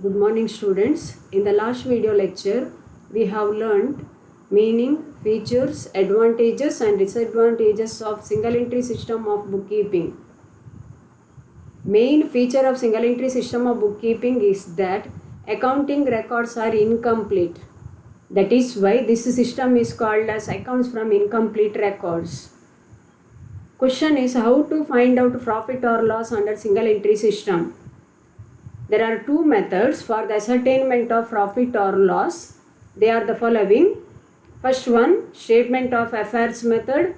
Good morning students. In the last video lecture, we have learned meaning, features, advantages and disadvantages of single entry system of bookkeeping. Main feature of single entry system of bookkeeping is that accounting records are incomplete. That is why this system is called as accounts from incomplete records. Question is how to find out profit or loss under single entry system. There are two methods for the ascertainment of profit or loss. They are the following. First one, statement of affairs method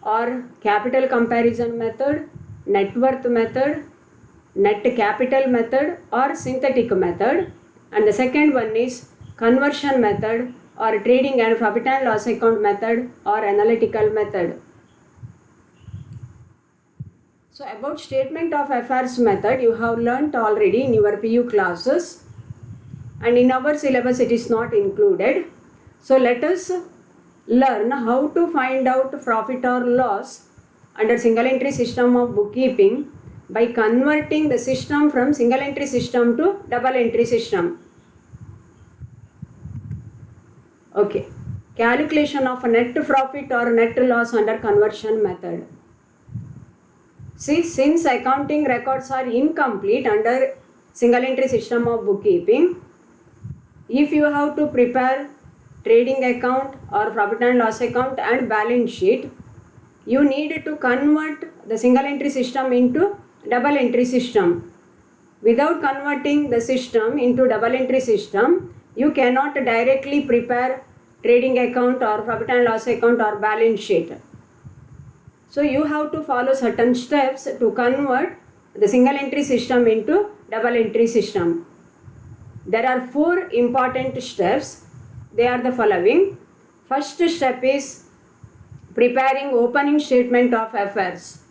or capital comparison method, net worth method, net capital method or synthetic method. And the second one is conversion method or trading and profit and loss account method or analytical method. So about statement of affairs method, you have learnt already in your PU classes, and in our syllabus it is not included. So let us learn how to find out profit or loss under single entry system of bookkeeping by converting the system from single entry system to double entry system. Okay, calculation of net profit or net loss under conversion method. See, since accounting records are incomplete under single entry system of bookkeeping, if you have to prepare trading account or profit and loss account and balance sheet, you need to convert the single entry system into double entry system. Without converting the system into double entry system, you cannot directly prepare trading account or profit and loss account or balance sheet. So you have to follow certain steps to convert the single entry system into double entry system. There are 4 important steps. They are the following. First step is preparing opening statement of affairs.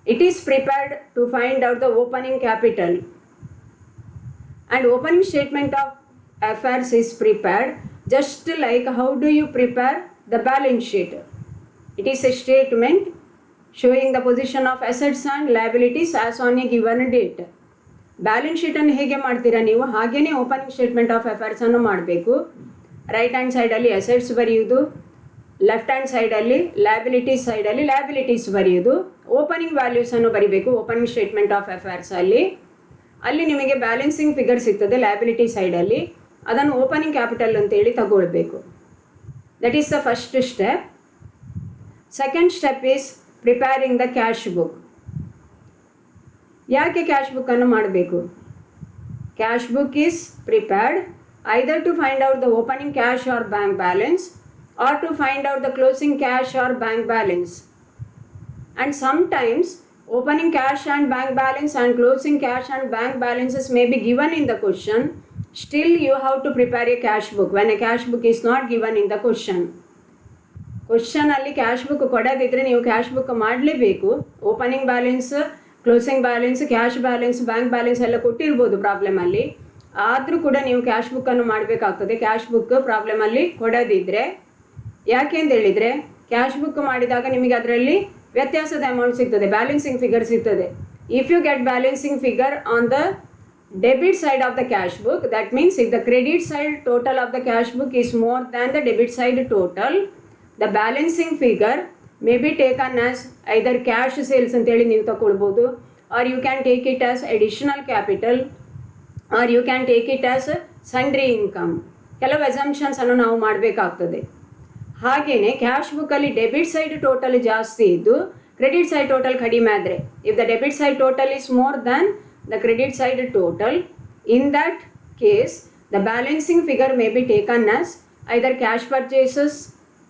It is prepared to find out the opening capital. And opening statement of affairs is prepared just like how do you prepare the balance sheet. It is a statement showing the position of assets and liabilities as on a given date. Balance ಶೀಟನ್ನು ಹೇಗೆ ಮಾಡ್ತೀರಾ ನೀವು, ಹಾಗೇನೆ opening statement of ಅಫೇರ್ಸನ್ನು ಮಾಡಬೇಕು. Right hand ಸೈಡಲ್ಲಿ assets ಬರೆಯುವುದು, left hand ಸೈಡಲ್ಲಿ ಲ್ಯಾಬಿಲಿಟೀಸ್ ಬರೆಯುವುದು, ಓಪನಿಂಗ್ ವ್ಯಾಲ್ಯೂಸನ್ನು ಬರೀಬೇಕು ಓಪನಿಂಗ್ ಸ್ಟೇಟ್ಮೆಂಟ್ ಆಫ್ ಅಫೇರ್ಸಲ್ಲಿ. ಅಲ್ಲಿ ನಿಮಗೆ ಬ್ಯಾಲೆನ್ಸಿಂಗ್ ಫಿಗರ್ ಸಿಗ್ತದೆ ಲ್ಯಾಬಿಲಿಟಿ ಸೈಡಲ್ಲಿ, ಅದನ್ನು ಓಪನಿಂಗ್ ಕ್ಯಾಪಿಟಲ್ ಅಂತೇಳಿ ತಗೊಳ್ಬೇಕು. That is the first step. Second step is preparing the cash book. ಯಾಕೆ ಕ್ಯಾಶ್ ಬುಕ್ಕನ್ನು ಮಾಡಬೇಕು? Cash book is prepared either to find out the opening cash or bank balance or to find out the closing cash or bank balance. And sometimes opening cash and bank balance and closing cash and bank balances may be given in the question. Still you have to prepare a cash book when a cash book is not given in the question. ಕ್ವಶನಲ್ಲಿ cash book ಕೊಡೋದಿದ್ರೆ ನೀವು cash book ಮಾಡಲೇಬೇಕು. Opening balance, closing balance, cash balance, bank balance ಎಲ್ಲ ಕೊಟ್ಟಿರ್ಬೋದು ಪ್ರಾಬ್ಲಮಲ್ಲಿ, ಆದರೂ ಕೂಡ ನೀವು cash ಬುಕ್ಕನ್ನು ಮಾಡಬೇಕಾಗ್ತದೆ. ಕ್ಯಾಶ್ ಬುಕ್ ಪ್ರಾಬ್ಲಮಲ್ಲಿ ಕೊಡೋದಿದ್ರೆ ಯಾಕೆ ಅಂತ ಹೇಳಿದರೆ, ಕ್ಯಾಶ್ ಬುಕ್ ಮಾಡಿದಾಗ ನಿಮಗೆ ಅದರಲ್ಲಿ ವ್ಯತ್ಯಾಸದ ಅಮೌಂಟ್ ಸಿಗ್ತದೆ, ಬ್ಯಾಲೆನ್ಸಿಂಗ್ ಫಿಗರ್ ಸಿಗ್ತದೆ. If you get balancing figure on the debit side of the cash book, that means if the credit side total of the cash book is more than the debit side total, the balancing figure may be taken as either cash sales ಅಂತೇಳಿ ನೀವು ತಗೊಳ್ಬೋದು, or you can take it as additional capital, or you can take it as sundry income. ಕೆಲವು ಅಸಂಪ್ಷನ್ಸನ್ನು ನಾವು ಮಾಡಬೇಕಾಗ್ತದೆ. ಹಾಗೆಯೇ cash ಬುಕ್ಕಲ್ಲಿ debit side total ಜಾಸ್ತಿ ಇದ್ದು ಕ್ರೆಡಿಟ್ ಸೈಡ್ ಟೋಟಲ್ ಕಡಿಮೆ ಆದರೆ, if the debit side total is more than the credit side total, in that case the balancing figure may be taken as either cash purchases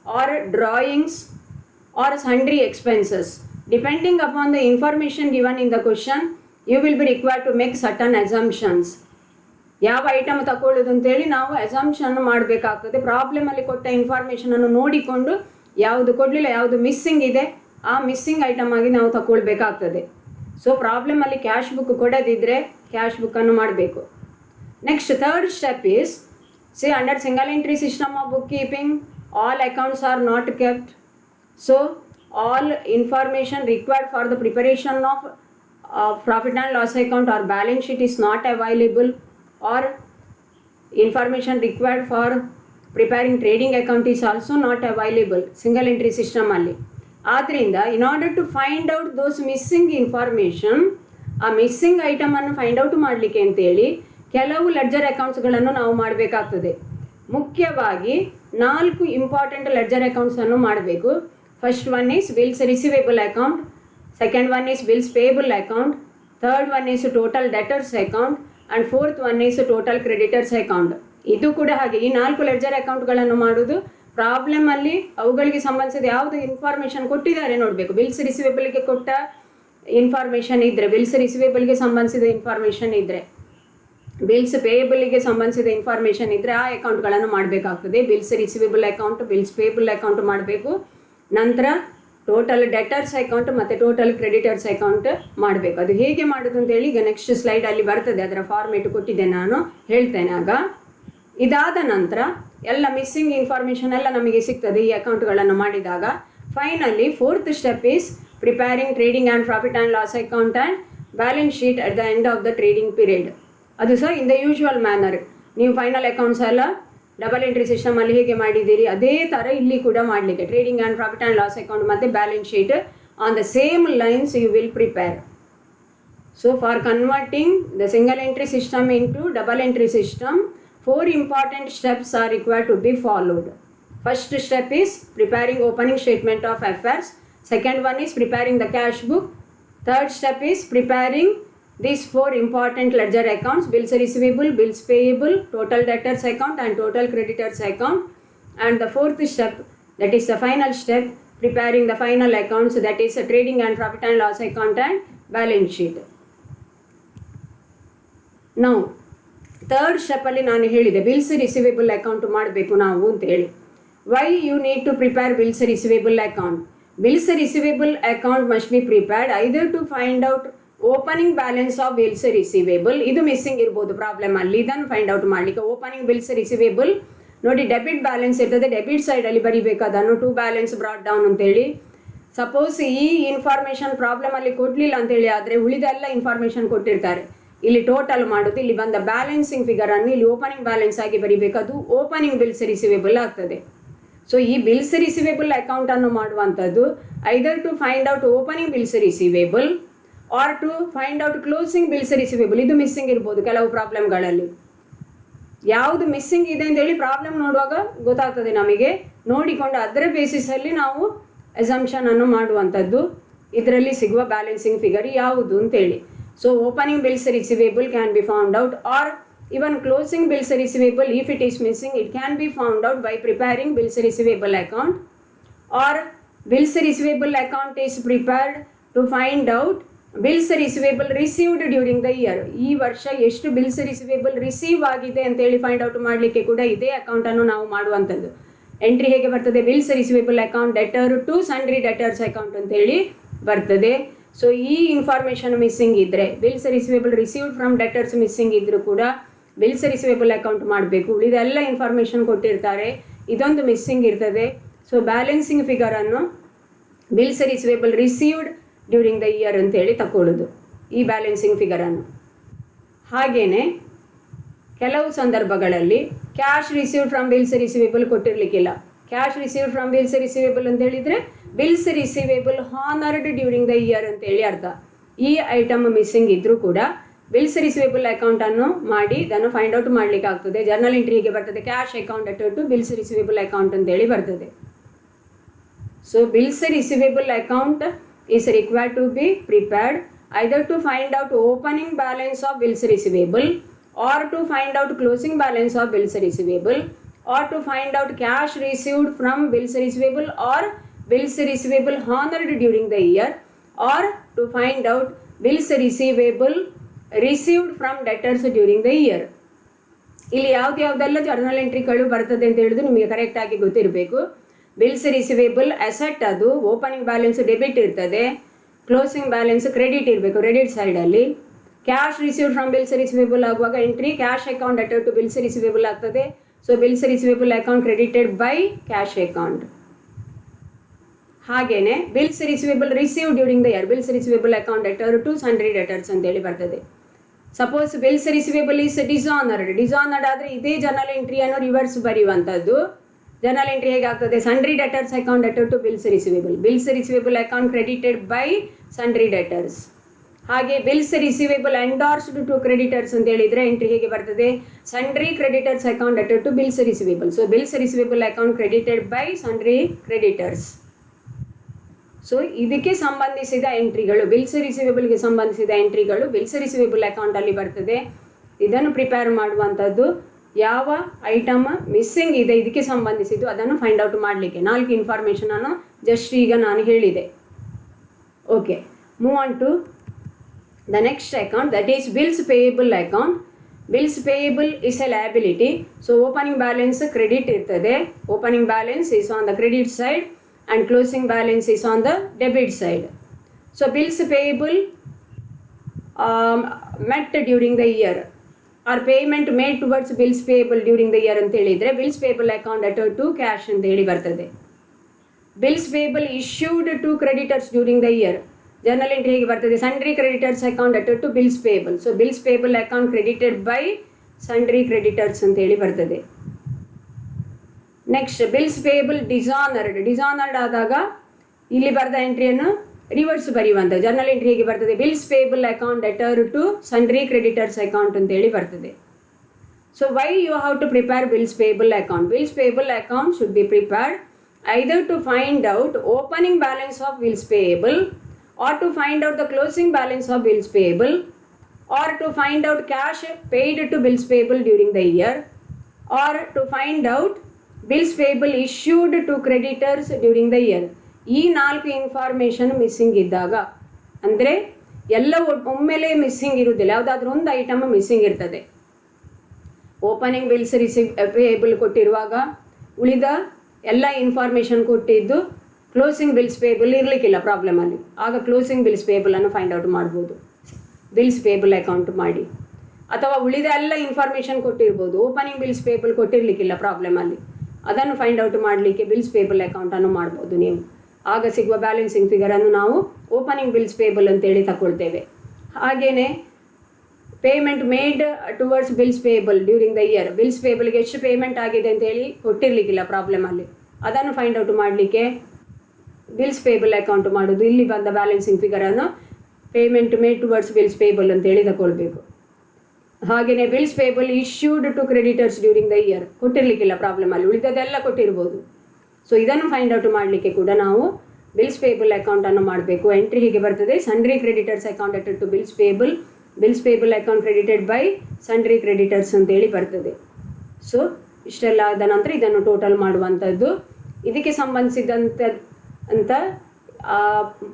or drawings or sundry expenses. Depending upon the information given in the question, you will be required to make certain assumptions. ಯಾವ item ತಗೊಳ್ಳೋದು ಅಂತೇಳಿ ನಾವು assumption ಮಾಡಬೇಕಾಗ್ತದೆ. ಪ್ರಾಬ್ಲಮಲ್ಲಿ ಕೊಟ್ಟ ಇನ್ಫಾರ್ಮೇಷನನ್ನು ನೋಡಿಕೊಂಡು ಯಾವುದು ಕೊಡಲಿಲ್ಲ, ಯಾವುದು ಮಿಸ್ಸಿಂಗ್ ಇದೆ, ಆ ಮಿಸ್ಸಿಂಗ್ ಐಟಮ್ ಆಗಿ ನಾವು ತಗೊಳ್ಬೇಕಾಗ್ತದೆ. ಸೊ ಪ್ರಾಬ್ಲಮಲ್ಲಿ ಕ್ಯಾಶ್ ಬುಕ್ ಕೊಡೋದಿದ್ದರೆ ಕ್ಯಾಶ್ ಬುಕ್ಕನ್ನು ಮಾಡಬೇಕು. Next third step is, under single entry system of book keeping all accounts are not kept, so all information required for the preparation of profit and loss account or balance sheet is not available, or information required for preparing trading account is also not available single entry system ಅಲ್ಲಿ. ಆದ್ದರಿಂದ in order to find out those missing information, ಆ missing ಐಟಮನ್ನು find out ಮಾಡಲಿಕ್ಕೆ ಅಂತೇಳಿ ಕೆಲವು ledger ಅಕೌಂಟ್ಸ್ಗಳನ್ನು ನಾವು ಮಾಡಬೇಕಾಗ್ತದೆ. ಮುಖ್ಯವಾಗಿ 4 important ledger ಅಕೌಂಟ್ಸನ್ನು ಮಾಡಬೇಕು. First one is bills receivable account, second one is bills payable account, third one is total debtors account and fourth one is total creditors account. ಇದು ಕೂಡ ಹಾಗೆ ಈ 4 ಲೆಡ್ಜರ್ ಅಕೌಂಟ್ಗಳನ್ನು ಮಾಡೋದು ಪ್ರಾಬ್ಲಮಲ್ಲಿ ಅವುಗಳಿಗೆ ಸಂಬಂಧಿಸಿದ ಯಾವುದು ಇನ್ಫಾರ್ಮೇಷನ್ ಕೊಟ್ಟಿದ್ದಾರೆ ನೋಡಬೇಕು. ಬಿಲ್ಸ್ ರಿಸೀವೇಬಲ್ಗೆ ಕೊಟ್ಟ ಇನ್ಫಾರ್ಮೇಷನ್ ಇದ್ದರೆ, ಬಿಲ್ಸ್ ರಿಸೀವೇಬಲ್ಗೆ ಸಂಬಂಧಿಸಿದ ಇನ್ಫಾರ್ಮೇಷನ್ ಇದ್ದರೆ, ಬಿಲ್ಸ್ ಪೇಯಬಲ್ಗೆ ಸಂಬಂಧಿಸಿದ ಇನ್ಫಾರ್ಮೇಷನ್ ಇದ್ದರೆ ಆ ಅಕೌಂಟ್ಗಳನ್ನು ಮಾಡಬೇಕಾಗ್ತದೆ. Bills receivable account, bills payable account ಮಾಡಬೇಕು. ನಂತರ ಟೋಟಲ್ ಡೆಟರ್ಸ್ ಅಕೌಂಟ್ ಮತ್ತು ಟೋಟಲ್ ಕ್ರೆಡಿಟರ್ಸ್ ಅಕೌಂಟ್ ಮಾಡಬೇಕು. ಅದು ಹೇಗೆ ಮಾಡೋದು ಅಂತೇಳಿ ಈಗ ನೆಕ್ಸ್ಟ್ ಸ್ಲೈಡಲ್ಲಿ ಬರ್ತದೆ, ಅದರ ಫಾರ್ಮೇಟ್ ಕೊಟ್ಟಿದ್ದೆ, ನಾನು ಹೇಳ್ತೇನೆ ಆಗ. ಇದಾದ ನಂತರ ಎಲ್ಲ ಮಿಸ್ಸಿಂಗ್ ಇನ್ಫಾರ್ಮೇಷನ್ ಎಲ್ಲ ನಮಗೆ ಸಿಗ್ತದೆ ಈ ಅಕೌಂಟ್ಗಳನ್ನು ಮಾಡಿದಾಗ. Finally fourth step is preparing trading and profit and loss account and balance sheet at the end of the trading period. ಅದು ಸಹ ಇನ್ ದ ಯೂಶುವಲ್ ಮ್ಯಾನರ್. ನೀವು ಫೈನಲ್ ಅಕೌಂಟ್ಸ್ ಎಲ್ಲ ಡಬಲ್ ಎಂಟ್ರಿ ಸಿಸ್ಟಮಲ್ಲಿ ಹೇಗೆ ಮಾಡಿದ್ದೀರಿ ಅದೇ ಥರ ಇಲ್ಲಿ ಕೂಡ ಮಾಡಲಿಕ್ಕೆ trading and profit and loss account ಮತ್ತು balance sheet on the same lines you will prepare. So for converting the single entry system into double entry system, 4 important steps are required to be followed. First step is preparing opening statement of affairs. Second one is preparing the cash book. Third step is preparing these 4 important ledger accounts: bills receivable, bills payable, total debtors account and total creditors account. And the fourth step, that is the final step, preparing the final accounts, that is a trading and profit and loss account and balance sheet. Now third ಸ್ಟೆಪ್ಪಲ್ಲಿ ನಾನು ಹೇಳಿದೆ bills receivable account ಮಾಡಬೇಕು ನಾವು ಅಂತೇಳಿ. Why you need to prepare bills receivable account? Bills receivable account must be prepared either to find out opening balance of bills receivable. ಇದು missing ಇರ್ಬೋದು problem ಅಲ್ಲಿ, ಇದನ್ನು ಫೈಂಡ್ ಔಟ್ ಮಾಡಲಿಕ್ಕೆ. ಓಪನಿಂಗ್ ಬಿಲ್ಸ್ ರಿಸೀವೇಬಲ್ ನೋಡಿ, debit balance ಇರ್ತದೆ, debit ಸೈಡಲ್ಲಿ ಬರೀಬೇಕು ಅದನ್ನು, ಟು ಬ್ಯಾಲೆನ್ಸ್ ಬ್ರಾಟ್ ಡೌನ್ ಅಂತೇಳಿ. ಸಪೋಸ್ ಈ ಇನ್ಫಾರ್ಮೇಷನ್ ಪ್ರಾಬ್ಲಮಲ್ಲಿ ಕೊಡಲಿಲ್ಲ ಅಂತೇಳಿ ಆದರೆ ಉಳಿದೆಲ್ಲ ಇನ್ಫಾರ್ಮೇಷನ್ ಕೊಟ್ಟಿರ್ತಾರೆ. ಇಲ್ಲಿ ಟೋಟಲ್ ಮಾಡೋದು, ಇಲ್ಲಿ ಬಂದ ಬ್ಯಾಲೆನ್ಸಿಂಗ್ ಫಿಗರನ್ನು ಇಲ್ಲಿ ಓಪನಿಂಗ್ ಬ್ಯಾಲೆನ್ಸ್ ಆಗಿ ಬರೀಬೇಕು, ಅದು ಓಪನಿಂಗ್ ಬಿಲ್ಸ್ ರಿಸೀವೇಬಲ್ ಆಗ್ತದೆ. ಸೊ ಈ ಬಿಲ್ಸ್ ರಿಸೀವೇಬಲ್ ಅಕೌಂಟನ್ನು ಮಾಡುವಂಥದ್ದು either to find out opening bills receivable or to find out closing bills receivable. ಇದು ಮಿಸ್ಸಿಂಗ್ ಇರ್ಬೋದು ಕೆಲವು ಪ್ರಾಬ್ಲಮ್ಗಳಲ್ಲಿ. ಯಾವುದು ಮಿಸ್ಸಿಂಗ್ ಇದೆ ಅಂತೇಳಿ ಪ್ರಾಬ್ಲಮ್ ನೋಡುವಾಗ ಗೊತ್ತಾಗ್ತದೆ ನಮಗೆ. ನೋಡಿಕೊಂಡು ಅದರ ಬೇಸಿಸಲ್ಲಿ ನಾವು ಅಸಂಪ್ಷನನ್ನು ಮಾಡುವಂಥದ್ದು, ಇದರಲ್ಲಿ ಸಿಗುವ ಬ್ಯಾಲೆನ್ಸಿಂಗ್ ಫಿಗರ್ ಯಾವುದು ಅಂತೇಳಿ. So opening bills receivable can be found out, or even closing bills receivable, if it is missing, it can be found out by preparing bills receivable account, or bills receivable account is prepared to find out bills receivable received during the year. ಈ ವರ್ಷ ಎಷ್ಟು bills receivable receive ಆಗಿದೆ ಅಂತೇಳಿ find out ಮಾಡಲಿಕ್ಕೆ ಕೂಡ ಇದೇ ಅಕೌಂಟನ್ನು ನಾವು ಮಾಡುವಂಥದ್ದು. ಎಂಟ್ರಿ ಹೇಗೆ ಬರ್ತದೆ? Bills receivable account debtor to sundry debtors account ಅಂತೇಳಿ ಬರ್ತದೆ. ಸೊ ಈ ಇನ್ಫಾರ್ಮೇಷನ್ ಮಿಸ್ಸಿಂಗ್ ಇದ್ದರೆ, bills receivable received from debtors missing ಇದ್ದರೂ ಕೂಡ ಬಿಲ್ಸ್ ರಿಸೀವೇಬಲ್ ಅಕೌಂಟ್ ಮಾಡಬೇಕು. ಉಳಿದೆಲ್ಲ ಇನ್ಫಾರ್ಮೇಷನ್ ಕೊಟ್ಟಿರ್ತಾರೆ, ಇದೊಂದು ಮಿಸ್ಸಿಂಗ್ ಇರ್ತದೆ. ಸೊ ಬ್ಯಾಲೆನ್ಸಿಂಗ್ ಫಿಗರನ್ನು bills receivable received during the year ಅಂತೇಳಿ ತಗೊಳ್ಳೋದು ಈ ಬ್ಯಾಲೆನ್ಸಿಂಗ್ ಫಿಗರನ್ನು. ಹಾಗೆಯೇ ಕೆಲವು ಸಂದರ್ಭಗಳಲ್ಲಿ cash received from bills receivable ಕೊಟ್ಟಿರಲಿಕ್ಕಿಲ್ಲ. Cash received from bills receivable ಅಂತ ಹೇಳಿದರೆ bills receivable honoured during the year ಅಂತೇಳಿ ಅರ್ಥ. ಈ ಐಟಮ್ ಮಿಸ್ಸಿಂಗ್ ಇದ್ದರೂ ಕೂಡ ಬಿಲ್ಸ್ ರಿಸೀವೇಬಲ್ ಅಕೌಂಟನ್ನು ಮಾಡಿ ಇದನ್ನು ಫೈಂಡ್ ಔಟ್ ಮಾಡಲಿಕ್ಕೆ ಆಗ್ತದೆ. ಜರ್ನಲ್ ಎಂಟ್ರಿ ಹೀಗೆ ಬರ್ತದೆ, cash account debtor to bills receivable account ಅಂತೇಳಿ ಬರ್ತದೆ. So bills receivable account is required to be prepared either to find out opening balance of bills receivable, or to find out closing balance of bills receivable, or to find out cash received from bills receivable or bills receivable honored during the year, or to find out bills receivable received from debtors during the year. ಇಲ್ಲಿ ಯಾವುದೆಲ್ಲ journal ಎಂಟ್ರಿಗಳು ಬರ್ತದೆ ಅಂತ ಹೇಳಿದ್ರು ನಿಮಗೆ ಕರೆಕ್ಟಾಗಿ ಗೊತ್ತಿರಬೇಕು. Bills receivable asset, ಅದು opening balance debit ಇರ್ತದೆ, ಕ್ಲೋಸಿಂಗ್ ಬ್ಯಾಲೆನ್ಸ್ ಕ್ರೆಡಿಟ್ ಇರಬೇಕು ಕ್ರೆಡಿಟ್ ಸೈಡಲ್ಲಿ. Cash received from bills receivable ಆಗುವಾಗ entry cash account debtor to bills receivable ಆಗ್ತದೆ. So bills receivable account credited by cash account. ಹಾಗೆಯೇ bills receivable receive during the year, bills receivable account debtor to sundry debtors ಅಂತೇಳಿ ಬರ್ತದೆ. Suppose bills receivable is dishonoured ಆದರೆ ಇದೇ journal ಎಂಟ್ರಿಯನ್ನು reverse ಬರೆಯುವಂಥದ್ದು. Journal entry ಹೇಗೆ ಆಗ್ತದೆ? Sundry debtors account debtor to bills receivable account credited by sundry debtors. ಹಾಗೆ bills receivable endorsed to creditors ಅಂತ ಹೇಳಿದರೆ ಎಂಟ್ರಿ ಹೇಗೆ ಬರ್ತದೆ? Sundry creditors account debtor to bills receivable. So bills receivable account credited by sundry creditors. So ಇದಕ್ಕೆ ಸಂಬಂಧಿಸಿದ ಎಂಟ್ರಿಗಳು, bills ರಿಸೀವೇಬಲ್ಗೆ ಸಂಬಂಧಿಸಿದ ಎಂಟ್ರಿಗಳು bills receivable ಅಕೌಂಟಲ್ಲಿ ಬರ್ತದೆ. ಇದನ್ನು ಪ್ರಿಪೇರ್ ಮಾಡುವಂಥದ್ದು ಯಾವ ಐಟಮ್ ಮಿಸ್ಸಿಂಗ್ ಇದೆ ಇದಕ್ಕೆ ಸಂಬಂಧಿಸಿದ್ದು ಅದನ್ನು ಫೈಂಡ್ ಔಟ್ ಮಾಡಲಿಕ್ಕೆ 4 ಇನ್ಫಾರ್ಮೇಷನನ್ನು ಜಸ್ಟ್ ಈಗ ನಾನು ಹೇಳಿದೆ. Okay, move on to the next account, that is bills payable account. Bills payable is a liability. So opening balance credit ಇರ್ತದೆ. Opening balance is on the credit side and closing balance is on the debit side. So bills payable met during the year or payment made towards bills payable during the year ಅಂತ ಹೇಳಿದರೆ bills payable account added to cash ಅಂತ ಹೇಳಿ ಬರ್ತದೆ. bills payable issued to creditors during the year, journal entry ಹೇಗೆ ಬರ್ತದೆ? sundry creditors account added to bills payable. So bills payable account credited by sundry creditors ಅಂತ ಹೇಳಿ ಬರ್ತದೆ. Next bills payable dishonoured ಆದಾಗ ಇಲ್ಲಿ ಬರೆದ ಎಂಟ್ರಿಯನ್ನು ರಿವರ್ಸ್ ಬರೆಯುವಂಥ ಜರ್ನಲ್ ಎಂಟ್ರಿ ಹೇಗೆ ಬರ್ತದೆ? Bills payable account debtor to sundry creditors account ಅಂತೇಳಿ ಬರ್ತದೆ. So why you have to prepare bills payable account? Bills payable account should be prepared either to find out opening balance of bills payable, or to find out the closing balance of bills payable, or to find out cash paid to bills payable during the year, or to find out bills payable issued to creditors during the year. ಈ 4 information missing ಇದ್ದಾಗ, ಅಂದರೆ ಎಲ್ಲ ಒಮ್ಮೆಲೇ missing ಇರುವುದಿಲ್ಲ, ಯಾವುದಾದ್ರೂ ಒಂದು item missing ಇರ್ತದೆ. Opening bills payable ಕೊಟ್ಟಿರುವಾಗ ಉಳಿದ ಎಲ್ಲ ಇನ್ಫಾರ್ಮೇಷನ್ ಕೊಟ್ಟಿದ್ದು ಕ್ಲೋಸಿಂಗ್ ಬಿಲ್ಸ್ ಪೇಯಬಲ್ ಇರಲಿಕ್ಕಿಲ್ಲ ಪ್ರಾಬ್ಲಮಲ್ಲಿ, ಆಗ ಕ್ಲೋಸಿಂಗ್ ಬಿಲ್ಸ್ ಪೇಯಬಲನ್ನು ಫೈಂಡ್ ಔಟ್ ಮಾಡ್ಬೋದು ಬಿಲ್ಸ್ ಪೇಯಬಲ್ ಅಕೌಂಟ್ ಮಾಡಿ. ಅಥವಾ ಉಳಿದ ಎಲ್ಲ ಇನ್ಫಾರ್ಮೇಷನ್ ಕೊಟ್ಟಿರ್ಬೋದು, ಓಪನಿಂಗ್ ಬಿಲ್ಸ್ ಪೇಯಬಲ್ ಕೊಟ್ಟಿರಲಿಕ್ಕಿಲ್ಲ ಪ್ರಾಬ್ಲಮಲ್ಲಿ, ಅದನ್ನು ಫೈಂಡ್ ಔಟ್ ಮಾಡಲಿಕ್ಕೆ ಬಿಲ್ಸ್ ಪೇಯಬಲ್ ಅಕೌಂಟನ್ನು ಮಾಡ್ಬೋದು ನೀವು. ಆಗ ಸಿಗುವ ಬ್ಯಾಲೆನ್ಸಿಂಗ್ ಫಿಗರನ್ನು ನಾವು ಓಪನಿಂಗ್ ಬಿಲ್ಸ್ ಪೇಯಬಲ್ ಅಂತೇಳಿ ತಗೊಳ್ತೇವೆ. ಹಾಗೆಯೇ payment made towards bills payable during the year, bills ಪೇಯಬಲ್ಗೆ ಎಷ್ಟು ಪೇಮೆಂಟ್ ಆಗಿದೆ ಅಂತೇಳಿ ಕೊಟ್ಟಿರಲಿಕ್ಕಿಲ್ಲ ಪ್ರಾಬ್ಲಮಲ್ಲಿ, ಅದನ್ನು ಫೈಂಡ್ ಔಟ್ ಮಾಡಲಿಕ್ಕೆ ಬಿಲ್ಸ್ ಪೇಯಬಲ್ ಅಕೌಂಟ್ ಮಾಡೋದು. ಇಲ್ಲಿ ಬಂದ ಬ್ಯಾಲೆನ್ಸಿಂಗ್ ಫಿಗರನ್ನು payment made towards bills payable ಅಂತೇಳಿ ತಗೊಳ್ಬೇಕು. ಹಾಗೆಯೇ bills payable issued to creditors during the year ಕೊಟ್ಟಿರಲಿಕ್ಕಿಲ್ಲ ಪ್ರಾಬ್ಲಮಲ್ಲಿ, ಉಳಿದದೆಲ್ಲ ಕೊಟ್ಟಿರ್ಬೋದು. ಸೊ ಇದನ್ನು ಫೈಂಡ್ ಔಟ್ ಮಾಡಲಿಕ್ಕೆ ಕೂಡ ನಾವು ಬಿಲ್ಸ್ ಪೇಯಬಲ್ ಅಕೌಂಟನ್ನು ಮಾಡಬೇಕು. ಎಂಟ್ರಿ ಹೀಗೆ ಬರ್ತದೆ: ಸನ್ರಿ ಕ್ರೆಡಿಟರ್ಸ್ ಅಕೌಂಟ್ ಅಟೆಡ್ to bills payable account credited by sundry creditors ಅಂತೇಳಿ ಬರ್ತದೆ. ಸೊ ಇಷ್ಟೆಲ್ಲ ಆದ ನಂತರ ಇದನ್ನು ಟೋಟಲ್ ಮಾಡುವಂಥದ್ದು. ಇದಕ್ಕೆ ಸಂಬಂಧಿಸಿದಂಥ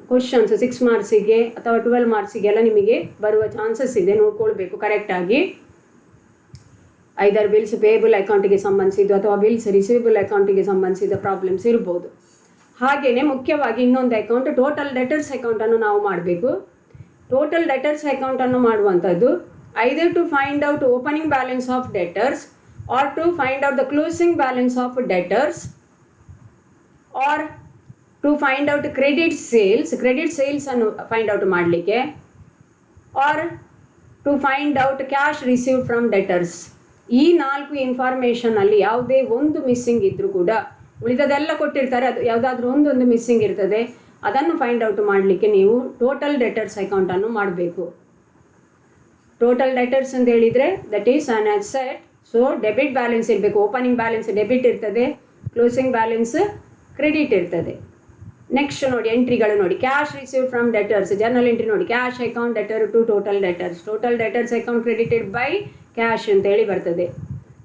ಕ್ವಶನ್ಸ್ 6 ಮಾರ್ಕ್ಸಿಗೆ ಅಥವಾ 12 ಮಾರ್ಕ್ಸಿಗೆಲ್ಲ ನಿಮಗೆ ಬರುವ ಚಾನ್ಸಸ್ ಇದೆ, ನೋಡ್ಕೊಳ್ಬೇಕು ಕರೆಕ್ಟಾಗಿ. ಐದರ್ ಬಿಲ್ಸ್ ಪೇಯಬಲ್ ಅಕೌಂಟಿಗೆ ಸಂಬಂಧಿಸಿದ್ದು ಅಥವಾ ಬಿಲ್ಸ್ ರಿಸೀವೇಬಲ್ ಅಕೌಂಟಿಗೆ ಸಂಬಂಧಿಸಿದ ಪ್ರಾಬ್ಲಮ್ಸ್ ಇರ್ಬೋದು. ಹಾಗೆಯೇ ಮುಖ್ಯವಾಗಿ ಇನ್ನೊಂದು ಅಕೌಂಟ್ ಟೋಟಲ್ ಡೆಟರ್ಸ್ ಅಕೌಂಟನ್ನು ನಾವು ಮಾಡಬೇಕು. ಟೋಟಲ್ ಡೆಟರ್ಸ್ ಅಕೌಂಟನ್ನು ಮಾಡುವಂಥದ್ದು either to find out opening balance of debtors, or to find out the closing balance of debtors, or to find out credit sales ಅನ್ನು ಫೈಂಡ್ ಔಟ್ ಮಾಡಲಿಕ್ಕೆ, or to find out cash received from debtors. ಈ 4 ಇನ್ಫಾರ್ಮೇಷನಲ್ಲಿ ಯಾವುದೇ ಒಂದು missing ಇದ್ದರೂ ಕೂಡ ಉಳಿದದೆಲ್ಲ ಕೊಟ್ಟಿರ್ತಾರೆ, ಅದು ಯಾವುದಾದ್ರೂ ಒಂದೊಂದು ಮಿಸ್ಸಿಂಗ್ ಇರ್ತದೆ, ಅದನ್ನು ಫೈಂಡ್ ಔಟ್ ಮಾಡಲಿಕ್ಕೆ ನೀವು ಟೋಟಲ್ ಡೆಟರ್ಸ್ ಅಕೌಂಟನ್ನು ಮಾಡಬೇಕು. ಟೋಟಲ್ ಡೆಟರ್ಸ್ ಅಂತ ಹೇಳಿದರೆ that is an asset. So debit balance ಇರಬೇಕು. ಓಪನಿಂಗ್ ಬ್ಯಾಲೆನ್ಸ್ ಡೆಬಿಟ್ ಇರ್ತದೆ, ಕ್ಲೋಸಿಂಗ್ ಬ್ಯಾಲೆನ್ಸ್ ಕ್ರೆಡಿಟ್ ಇರ್ತದೆ. ನೆಕ್ಸ್ಟ್ ನೋಡಿ ಎಂಟ್ರಿಗಳು ನೋಡಿ: cash received from debtors, journal entry ನೋಡಿ: cash account debtor to total debtors account credited by cash ಅಂತ ಹೇಳಿ ಬರ್ತದೆ.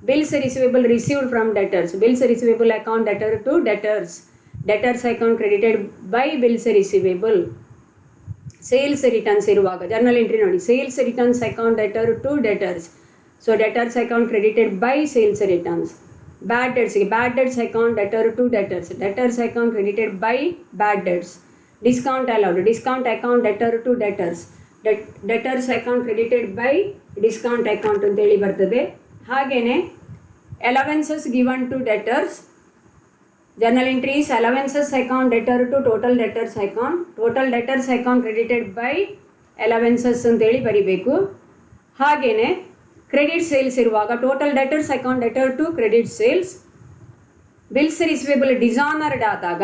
Bills receivable received from debtors, bills receivable account debtor to debtors account credited by bills receivable. Sales returns ಇರುವಾಗ journal entry ನೋಡಿ: sales returns account debtor to debtors, so debtors account credited by sales returns. Bad debts account debtor to debtors account credited by bad debts. Discount account debtor to debtors account credited by discount account ಅಂತೇಳಿ ಬರ್ತದೆ. ಹಾಗೆಯೇ allowances given to debtors Journal entries allowances account debtor to total debtors account. Total debtors account credited by allowances ಅಂತೇಳಿ ಬರಿಬೇಕು. ಹಾಗೆಯೇ credit sales ಇರುವಾಗ total debtors account debtor to credit sales. Bills receivable dishonoured ಆದಾಗ,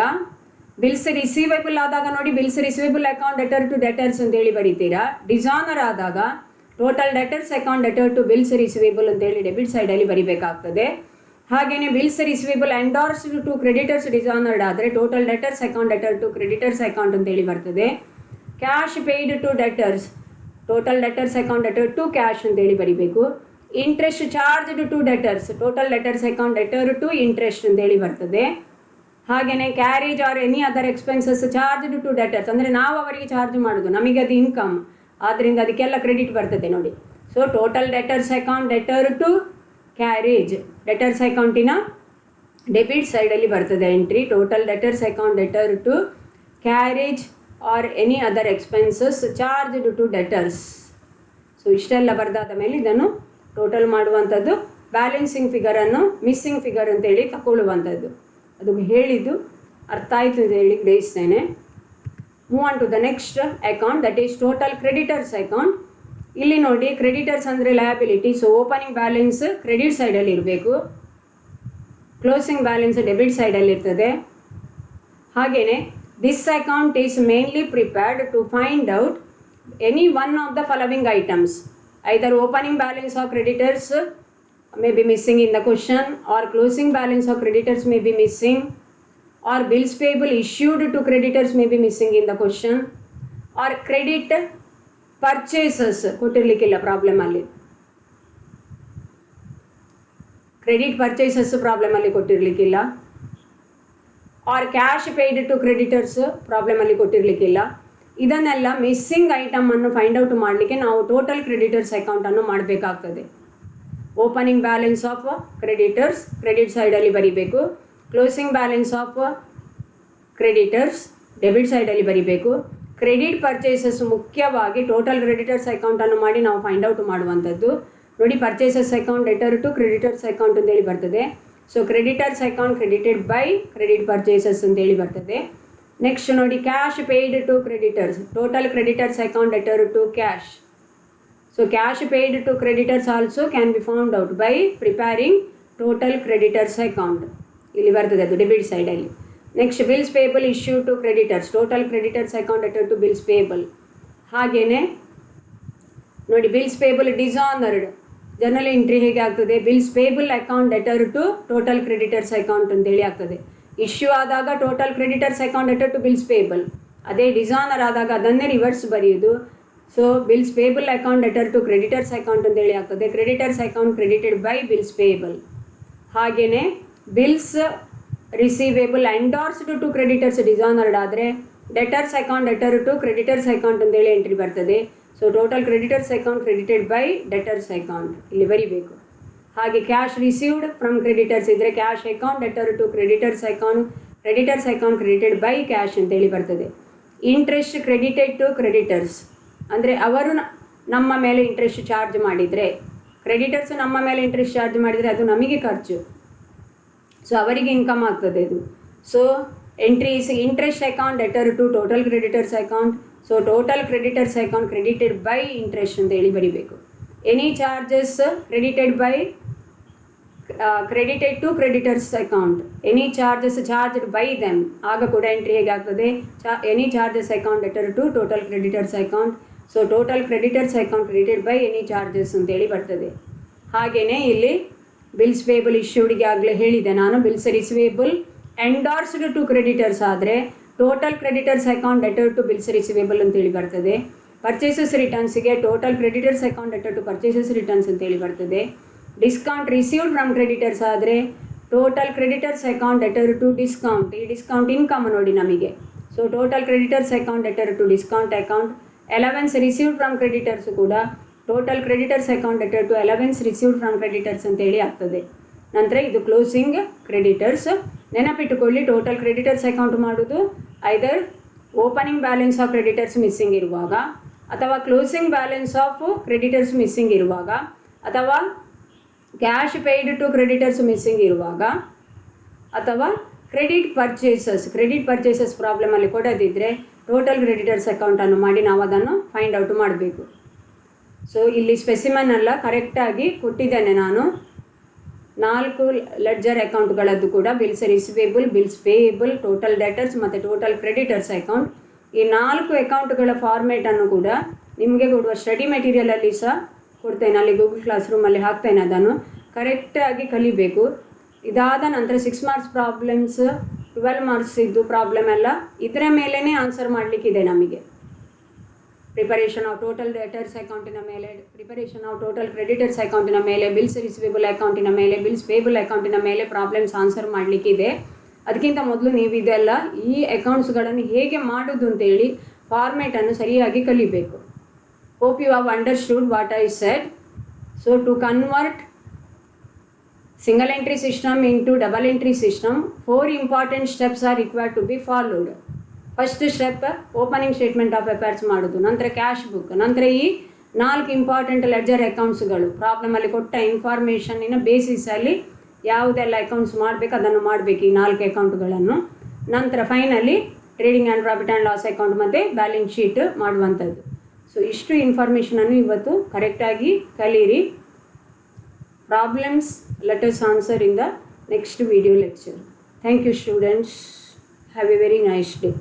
bills receivable ಆದಾಗ ನೋಡಿ bills receivable account debtor to debtors ಅಂತೇಳಿ ಬರೀತೀರಾ. Dishonour ಆದಾಗ total debtors account debtor to bills receivable ಅಂತೇಳಿ ಡೆಬಿಟ್ ಸೈಡಲ್ಲಿ ಬರಿಬೇಕಾಗ್ತದೆ. ಹಾಗೆಯೇ bills receivable endorsed to creditors dishonoured ಆದರೆ total debtors account debtor to creditors account ಅಂತೇಳಿ ಬರ್ತದೆ. Cash paid to debtors, total debtors account debtor to cash ಅಂತೇಳಿ ಬರಿಬೇಕು. Interest charged to debtors, total debtors account debtor to interest ಅಂತೇಳಿ ಬರ್ತದೆ. ಹಾಗೆಯೇ carriage or any other expenses charged to debtors, ಅಂದರೆ ನಾವು ಅವರಿಗೆ ಚಾರ್ಜ್ ಮಾಡೋದು, ನಮಗೆ ಅದು ಇನ್ಕಮ್, ಆದ್ದರಿಂದ ಅದಕ್ಕೆಲ್ಲ ಕ್ರೆಡಿಟ್ ಬರ್ತದೆ ನೋಡಿ. So total debtors account debtor to carriage, debtors ಅಕೌಂಟಿನ ಡೆಬಿಟ್ ಸೈಡಲ್ಲಿ ಬರ್ತದೆ entry. Total debtors account debtor to carriage or any other expenses charged to debtors. So ಇಷ್ಟೆಲ್ಲ ಬರೆದಾದ ಮೇಲೆ ಇದನ್ನು ಟೋಟಲ್ ಮಾಡುವಂಥದ್ದು, ಬ್ಯಾಲೆನ್ಸಿಂಗ್ ಫಿಗರನ್ನು ಮಿಸ್ಸಿಂಗ್ ಫಿಗರ್ ಅಂತೇಳಿ ತಗೊಳ್ಳುವಂಥದ್ದು. ಅದು ಹೇಳಿದ್ದು ಅರ್ಥ ಆಯಿತು ಅಂತ ಹೇಳಿ ಗ್ರಹಿಸ್ತೇನೆ. Move on to the next account, that is total creditors account. ಇಲ್ಲಿ ನೋಡಿ ಕ್ರೆಡಿಟರ್ಸ್ ಅಂದರೆ liability. So opening balance credit ಸೈಡಲ್ಲಿ ಇರಬೇಕು, ಕ್ಲೋಸಿಂಗ್ ಬ್ಯಾಲೆನ್ಸ್ ಡೆಬಿಟ್ ಸೈಡಲ್ಲಿ ಇರ್ತದೆ. ಹಾಗೆಯೇ this account is mainly prepared to find out any one of the following items. Either opening balance of creditors may be missing in the question, or closing balance of creditors may be missing, or bills payable issued to creditors may be missing in the question, or credit purchases ಕೊಟ್ಟಿರಲಿಕ್ಕಿಲ್ಲ ಪ್ರಾಬ್ಲಮಲ್ಲಿ, credit purchases ಪ್ರಾಬ್ಲಮಲ್ಲಿ ಕೊಟ್ಟಿರಲಿಕ್ಕಿಲ್ಲ, or cash paid to creditors ಪ್ರಾಬ್ಲಮಲ್ಲಿ ಕೊಟ್ಟಿರಲಿಕ್ಕಿಲ್ಲ. ಇದನ್ನೆಲ್ಲ missing ಐಟಮನ್ನು find out ಮಾಡಲಿಕ್ಕೆ ನಾವು total creditors ಅಕೌಂಟನ್ನು ಮಾಡಬೇಕಾಗ್ತದೆ. Opening balance of creditors credit ಸೈಡಲ್ಲಿ ಬರೀಬೇಕು, closing balance of creditors debit ಸೈಡಲ್ಲಿ ಬರೀಬೇಕು. ಕ್ರೆಡಿಟ್ ಪರ್ಚೇಸಸ್ ಮುಖ್ಯವಾಗಿ ಟೋಟಲ್ ಕ್ರೆಡಿಟರ್ಸ್ ಅಕೌಂಟನ್ನು ಮಾಡಿ ನಾವು ಫೈಂಡ್ ಔಟ್ ಮಾಡುವಂಥದ್ದು. ನೋಡಿ purchases account debtor to creditors account ಅಂತೇಳಿ ಬರ್ತದೆ. So creditors account credited by credit purchases ಅಂತೇಳಿ ಬರ್ತದೆ. ನೆಕ್ಸ್ಟ್ ನೋಡಿ cash paid to creditors, total creditors account debtor to cash. So cash paid to creditors also can be found out by preparing total creditors account. ಇಲ್ಲಿ ಬರ್ತದೆ ಅದು debit ಸೈಡಲ್ಲಿ. Next bills payable issue to creditors, total creditors account debtor to bills payable. ಹಾಗೆಯೇ ನೋಡಿ bills payable dishonoured journal entry ಹೇಗೆ ಆಗ್ತದೆ, bills payable account debtor to total creditors account ಅಂತೇಳಿ ಆಗ್ತದೆ. ಇಶ್ಯೂ ಆದಾಗ total creditors account debtor to bills payable, ಅದೇ dishonour ಆದಾಗ ಅದನ್ನೇ ರಿವರ್ಸ್ ಬರೆಯೋದು. So bills payable account debtor to creditors account ಅಂತೇಳಿ ಆಗ್ತದೆ. Creditors account credited by bills payable. ಹಾಗೆಯೇ bills receivable endorsed to creditors dishonoured ಆದರೆ debtors account debtor to creditors account ಅಂತೇಳಿ entry ಬರ್ತದೆ. So total creditors account credited by debtors account ಇಲ್ಲಿ ಬರೀಬೇಕು. ಹಾಗೆ cash received from creditors ಇದ್ದರೆ cash account debtor to creditors account credited by cash ಅಂತೇಳಿ ಬರ್ತದೆ. Interest credited to creditors ಅಂದರೆ ಅವರು ನಮ್ಮ ಮೇಲೆ ಇಂಟ್ರೆಸ್ಟ್ ಚಾರ್ಜ್ ಮಾಡಿದರೆ, ಕ್ರೆಡಿಟರ್ಸ್ ನಮ್ಮ ಮೇಲೆ ಇಂಟ್ರೆಸ್ಟ್ ಚಾರ್ಜ್ ಮಾಡಿದರೆ ಅದು ನಮಗೆ ಖರ್ಚು, ಸೊ ಅವರಿಗೆ ಇನ್ಕಮ್ ಆಗ್ತದೆ ಇದು. So entries interest account debtor to total creditors account. So total creditors account credited by interest ಅಂತೇಳಿ ಬರೀಬೇಕು. Any charges credited to creditors account, any charges charged by them, ಆಗ ಕೂಡ ಎಂಟ್ರಿ ಹೇಗೆ ಆಗ್ತದೆ, any charges account debtor to total creditors account. So total creditors account credited by any charges ಅಂತೇಳಿ ಬರ್ತದೆ. ಹಾಗೆಯೇ ಇಲ್ಲಿ ಬಿಲ್ಸ್ ಪೇಬಲ್ ಇಶ್ಯೂಡ್ಗೆ ಆಗಲೇ ಹೇಳಿದೆ ನಾನು, bills receivable endorsed to creditors ಆದರೆ total creditors account debtor to bills receivable ಅಂತೇಳಿ ಬರ್ತದೆ. ಪರ್ಚೇಸಸ್ ರಿಟರ್ನ್ಸ್ಗೆ total creditors account debtor to purchases returns ಅಂತೇಳಿ ಬರ್ತದೆ. ಡಿಸ್ಕೌಂಟ್ ರಿಸೀವ್ಡ್ ಫ್ರಮ್ ಕ್ರೆಡಿಟರ್ಸ್ ಆದರೆ total creditors account debtor to discount, ಈ ಡಿಸ್ಕೌಂಟ್ ಇನ್ಕಮ್ ನೋಡಿ ನಮಗೆ. So total creditors account debtor to discount account. Allowance received from creditors ಕೂಡ total creditors account debtor to allowance received from creditors ಅಂತೇಳಿ ಆಗ್ತದೆ. ನಂತರ ಇದು closing creditors. ನೆನಪಿಟ್ಟುಕೊಳ್ಳಿ, total creditors account ಮಾಡೋದು either opening balance of creditors missing ಇರುವಾಗ, ಅಥವಾ closing balance of creditors missing ಇರುವಾಗ, ಅಥವಾ cash paid to creditors missing ಇರುವಾಗ, ಅಥವಾ ಕ್ರೆಡಿಟ್ ಪರ್ಚೇಸಸ್ ಪ್ರಾಬ್ಲಮಲ್ಲಿ ಕೊಡೋದಿದ್ದರೆ ಟೋಟಲ್ ಕ್ರೆಡಿಟರ್ಸ್ ಅಕೌಂಟನ್ನು ಮಾಡಿ ನಾವು ಅದನ್ನು ಫೈಂಡ್ ಔಟ್ ಮಾಡಬೇಕು. ಸೊ ಇಲ್ಲಿ ಸ್ಪೆಸಿಮನ್ ಎಲ್ಲ ಕರೆಕ್ಟಾಗಿ ಕೊಟ್ಟಿದ್ದೇನೆ ನಾನು. 4 ಲೆಡ್ಜರ್ ಅಕೌಂಟ್ಗಳದ್ದು ಕೂಡ bills receivable, bills payable, total debtors ಮತ್ತು ಟೋಟಲ್ ಕ್ರೆಡಿಟರ್ಸ್ ಅಕೌಂಟ್. ಈ 4 ಅಕೌಂಟ್ಗಳ ಫಾರ್ಮೇಟನ್ನು ಕೂಡ ನಿಮಗೆ ಕೊಡುವ ಸ್ಟಡಿ ಮೆಟೀರಿಯಲಲ್ಲಿ ಸಹ ಕೊಡ್ತೇನೆ. ಅಲ್ಲಿ ಗೂಗಲ್ ಕ್ಲಾಸ್ ರೂಮಲ್ಲಿ ಹಾಕ್ತೇನೆ. ಅದನ್ನು ಕರೆಕ್ಟಾಗಿ ಕಲಿಬೇಕು. ಇದಾದ ನಂತರ 6 ಮಾರ್ಕ್ಸ್ ಪ್ರಾಬ್ಲಮ್ಸ್, 12 ಮಾರ್ಕ್ಸ್ ಇದ್ದು ಪ್ರಾಬ್ಲಮ್ ಎಲ್ಲ ಇದರ ಮೇಲೇ ಆನ್ಸರ್ ಮಾಡಲಿಕ್ಕಿದೆ ನಮಗೆ. ಪ್ರಿಪರೇಷನ್ ಆಫ್ ಟೋಟಲ್ ಡೆಟರ್ಸ್ ಅಕೌಂಟಿನ ಮೇಲೆ, ಪ್ರಿಪರೇಷನ್ ಆಫ್ ಟೋಟಲ್ ಕ್ರೆಡಿಟರ್ಸ್ ಅಕೌಂಟಿನ ಮೇಲೆ, ಬಿಲ್ಸ್ ರಿಸಿವೇಬಲ್ ಅಕೌಂಟಿನ ಮೇಲೆ, ಬಿಲ್ಸ್ ಪೇಬಲ್ ಅಕೌಂಟಿನ ಮೇಲೆ ಪ್ರಾಬ್ಲಮ್ಸ್ ಆನ್ಸರ್ ಮಾಡಲಿಕ್ಕಿದೆ. ಅದಕ್ಕಿಂತ ಮೊದಲು ನೀವು ಇದೆಲ್ಲ ಈ ಅಕೌಂಟ್ಸ್ಗಳನ್ನು ಹೇಗೆ ಮಾಡೋದು ಅಂತೇಳಿ ಫಾರ್ಮೇಟನ್ನು ಸರಿಯಾಗಿ ಕಲಿಬೇಕು. Hope you have understood what I said. So to convert single entry system into double entry system, 4 important steps are required to be followed. First step opening statement of affairs ಮಾಡೋದು, ನಂತರ ಕ್ಯಾಶ್ ಬುಕ್, ನಂತರ ಈ 4 important ledger ಅಕೌಂಟ್ಸ್ಗಳು ಪ್ರಾಬ್ಲಮಲ್ಲಿ ಕೊಟ್ಟ ಇನ್ಫಾರ್ಮೇಷನ್ನಿನ ಬೇಸಿಸಲ್ಲಿ ಯಾವುದೆಲ್ಲ accounts ಮಾಡಬೇಕು ಅದನ್ನು ಮಾಡಬೇಕು, ಈ 4 ಅಕೌಂಟ್ಗಳನ್ನು. ನಂತರ finally trading and profit and loss account ಮತ್ತು ಬ್ಯಾಲೆನ್ಸ್ ಶೀಟ್ ಮಾಡುವಂಥದ್ದು. ಸೊ ಇಷ್ಟು ಇನ್ಫಾರ್ಮೇಷನನ್ನು ಇವತ್ತು ಕರೆಕ್ಟಾಗಿ ಕಲೀರಿ. Problems let us answer in the next video lecture. Thank you students. Have a very nice day.